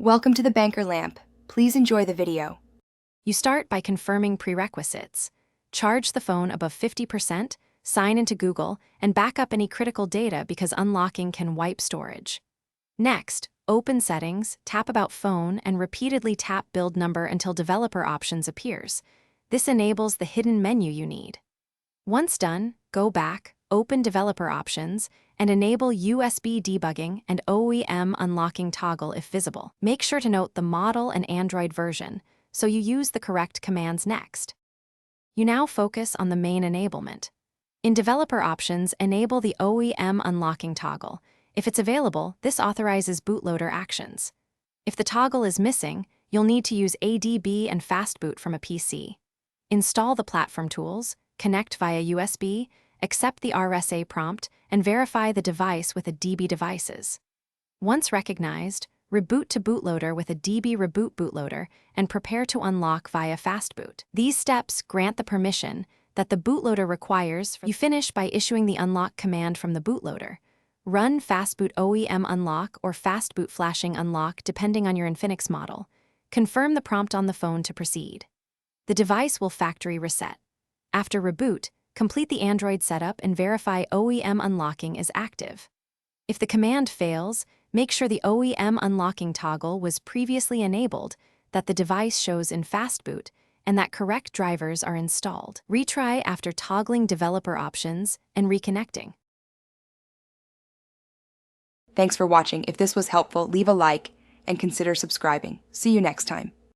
Welcome to the Banker Lamp. Please enjoy the video. You start by confirming prerequisites. Charge the phone above 50%, sign into Google, and back up any critical data because unlocking can wipe storage. Next, open Settings, tap About Phone, and repeatedly tap Build Number until Developer Options appears. This enables the hidden menu you need. Once done, go back, open Developer Options, and enable USB debugging and OEM unlocking toggle if visible. Make sure to note the model and Android version, so you use the correct commands next. You now focus on the main enablement. In Developer Options, enable the OEM unlocking toggle. If it's available, this authorizes bootloader actions. If the toggle is missing, you'll need to use ADB and Fastboot from a PC. Install the platform tools, connect via USB, accept the RSA prompt, and verify the device with a DB devices. Once recognized, reboot to bootloader with a DB reboot bootloader and prepare to unlock via Fastboot. These steps grant the permission that the bootloader requires. You finish by issuing the unlock command from the bootloader. Run Fastboot OEM unlock or Fastboot flashing unlock depending on your Infinix model. Confirm the prompt on the phone to proceed. The device will factory reset. After reboot, complete the Android setup and verify OEM unlocking is active. If the command fails, make sure the OEM unlocking toggle was previously enabled, that the device shows in Fastboot, and that correct drivers are installed. Retry after toggling developer options and reconnecting. Thanks for watching. If this was helpful, leave a like and consider subscribing. See you next time.